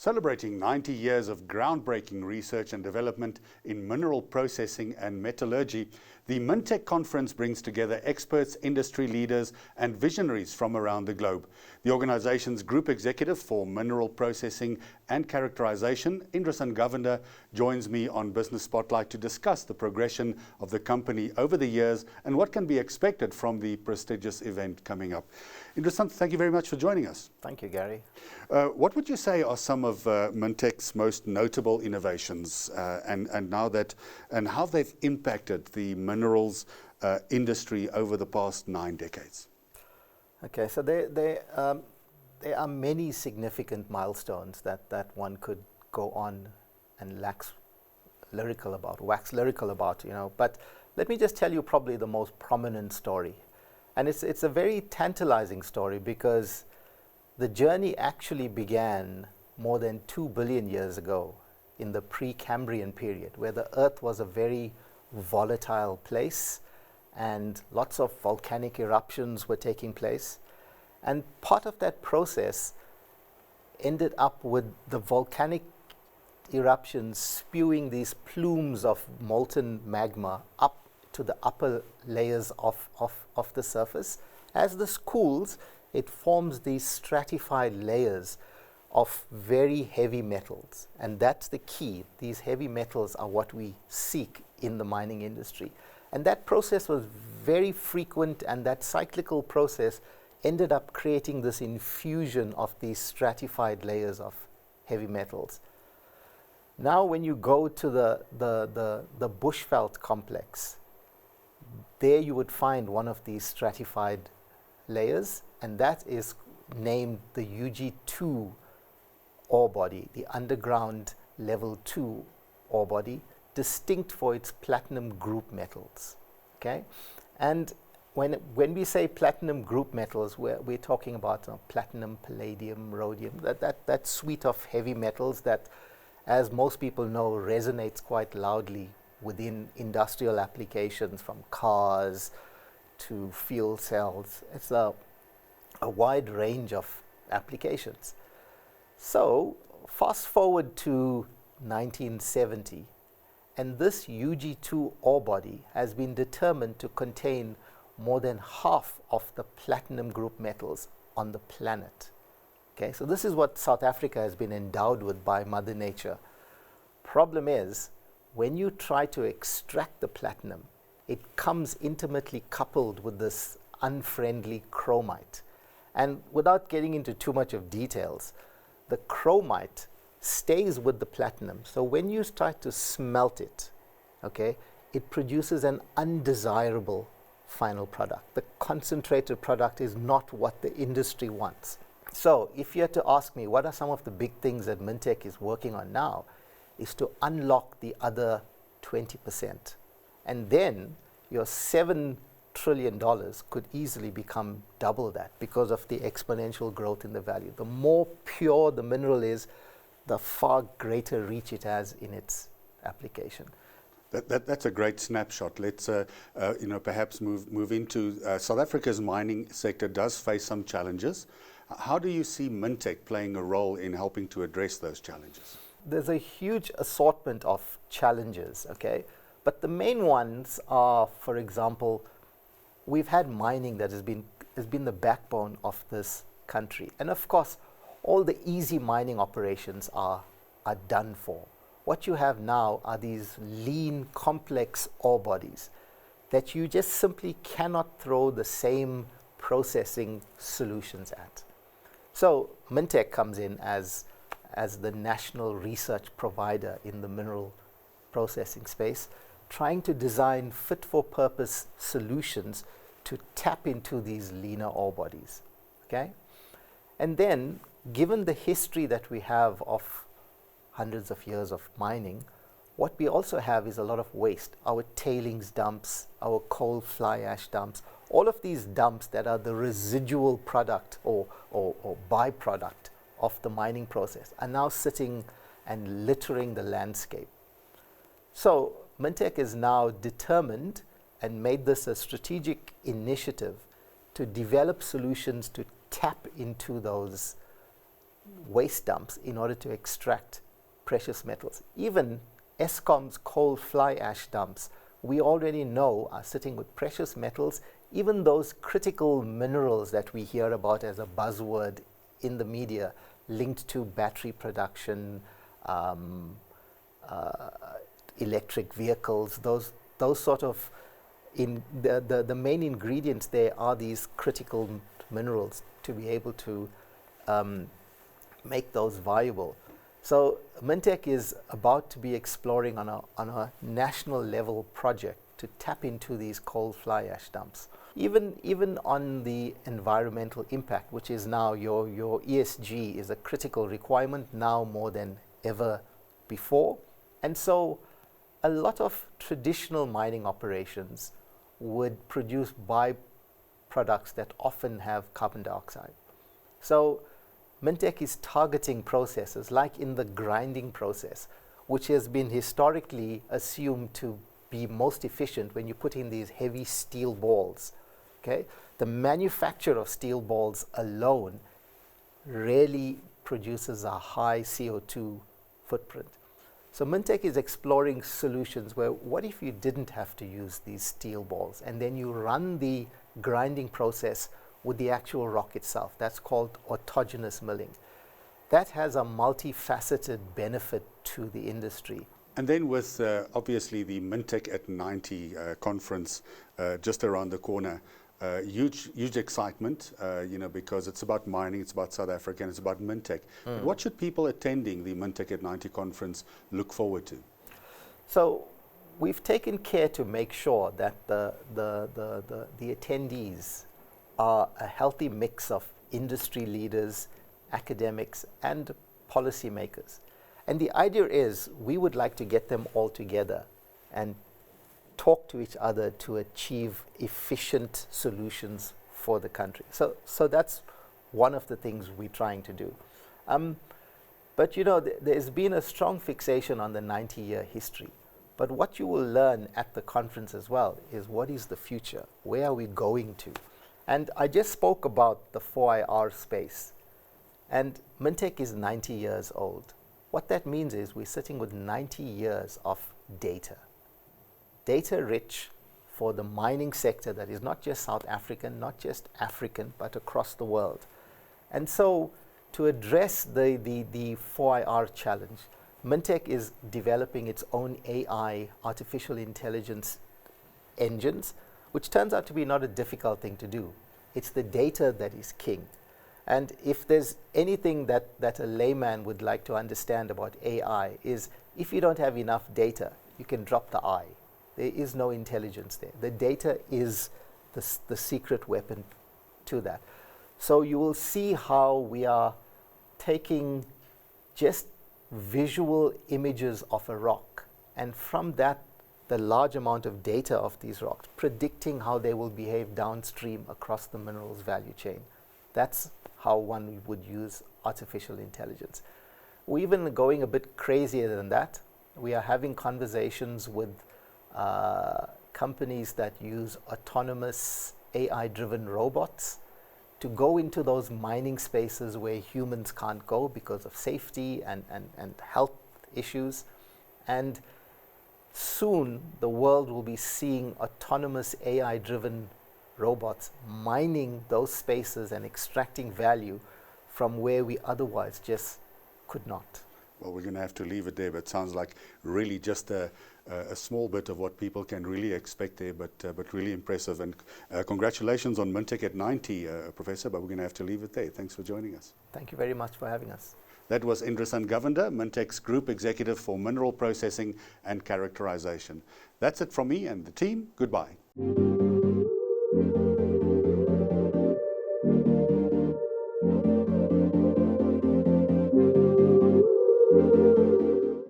Celebrating 90 years of groundbreaking research and development in mineral processing and metallurgy, the Mintek Conference brings together experts, industry leaders, and visionaries from around the globe. The organization's Group Executive for Mineral Processing and Characterization, Indresan Govender, joins me on Business Spotlight to discuss the progression of the company over the years and what can be expected from the prestigious event coming up. Indresan, thank you very much for joining us. Thank you, Gary. What would you say are some of Mintek's most notable innovations and how they've impacted the minerals industry over the past 9 decades? Okay, so there are many significant milestones that one could go on and wax lyrical about, you know. But let me just tell you probably the most prominent story. And it's a very tantalizing story because the journey actually began more than 2 billion years ago in the Precambrian period, where the Earth was a very volatile place and lots of volcanic eruptions were taking place. And part of that process ended up with the volcanic eruptions spewing these plumes of molten magma up to the upper layers of the surface. As this cools, it forms these stratified layers of very heavy metals. And that's the key. These heavy metals are what we seek in the mining industry. And that process was very frequent, and that cyclical process ended up creating this infusion of these stratified layers of heavy metals. Now when you go to the Bushveld complex, there you would find one of these stratified layers, and that is named the UG2 ore body, the underground level 2 ore body, distinct for its platinum group metals. Okay, and when we say platinum group metals, we're talking about platinum, palladium, rhodium, that suite of heavy metals that, as most people know, resonates quite loudly within industrial applications, from cars to fuel cells. It's a wide range of applications. So fast forward to 1970, and this UG2 ore body has been determined to contain more than half of the platinum group metals on the planet. Okay, so this is what South Africa has been endowed with by Mother Nature. Problem is, when you try to extract the platinum, it comes intimately coupled with this unfriendly chromite. And without getting into too much of details, the chromite stays with the platinum. So when you start to smelt it, okay, it produces an undesirable final product. The concentrated product is not what the industry wants. So if you had to ask me, what are some of the big things that Mintek is working on now, is to unlock the other 20%. And then your $7 trillion could easily become double that because of the exponential growth in the value. The more pure the mineral is, the far greater reach it has in its application. That's a great snapshot. Let's perhaps move into South Africa's mining sector does face some challenges. How do you see Mintek playing a role in helping to address those challenges? There's a huge assortment of challenges, okay? But the main ones are, for example, we've had mining that has been the backbone of this country. And of course, all the easy mining operations are done for. What you have now are these lean, complex ore bodies that you just simply cannot throw the same processing solutions at. So Mintek comes in as the national research provider in the mineral processing space, trying to design fit-for-purpose solutions to tap into these leaner ore bodies, okay? And then, given the history that we have of hundreds of years of mining, what we also have is a lot of waste. Our tailings dumps, our coal fly ash dumps, all of these dumps that are the residual product or byproduct of the mining process are now sitting and littering the landscape. So Mintek is now determined and made this a strategic initiative to develop solutions to tap into those waste dumps in order to extract precious metals. Even Eskom's coal fly ash dumps, we already know, are sitting with precious metals. Even those critical minerals that we hear about as a buzzword in the media, linked to battery production, electric vehicles, those sort of, the main ingredients there are these critical minerals to be able to make those viable. So Mintek is about to be exploring on a national level project to tap into these coal fly ash dumps. Even on the environmental impact, which is now your ESG is a critical requirement now more than ever before. And so a lot of traditional mining operations would produce byproducts that often have carbon dioxide. So Mintek is targeting processes like in the grinding process, which has been historically assumed to be most efficient when you put in these heavy steel balls. Okay? The manufacture of steel balls alone rarely produces a high CO2 footprint. So Mintek is exploring solutions where, what if you didn't have to use these steel balls and then you run the grinding process with the actual rock itself? That's called autogenous milling. That has a multifaceted benefit to the industry. And then with obviously the Mintek at 90 conference just around the corner, huge excitement, because it's about mining, it's about South Africa, and it's about Mintek. But what should people attending the Mintek at 90 conference look forward to? So we've taken care to make sure that the attendees are a healthy mix of industry leaders, academics, and policymakers. And the idea is we would like to get them all together and talk to each other to achieve efficient solutions for the country. So that's one of the things we're trying to do. But there's been a strong fixation on the 90-year history. But what you will learn at the conference as well is what is the future? Where are we going to? And I just spoke about the 4IR space. And Mintek is 90 years old. What that means is we're sitting with 90 years of data. Data rich for the mining sector that is not just South African, not just African, but across the world. And so to address the 4IR challenge, Mintek is developing its own AI, artificial intelligence engines, which turns out to be not a difficult thing to do. It's the data that is king. And if there's anything that a layman would like to understand about AI is if you don't have enough data, you can drop the I. There is no intelligence there. The data is the secret weapon to that. So you will see how we are taking just visual images of a rock, and from that, the large amount of data of these rocks, predicting how they will behave downstream across the minerals value chain. That's how one would use artificial intelligence. We're even going a bit crazier than that. We are having conversations with companies that use autonomous AI-driven robots to go into those mining spaces where humans can't go because of safety and health issues. And soon the world will be seeing autonomous AI-driven robots mining those spaces and extracting value from where we otherwise just could not. Well, we're going to have to leave it there, but it sounds like really just a small bit of what people can really expect there, but really impressive. And congratulations on Mintek at 90, Professor, but we're going to have to leave it there. Thanks for joining us. Thank you very much for having us. That was Indresan Govender, Mintek's Group Executive for Mineral Processing and Characterization. That's it from me and the team. Goodbye.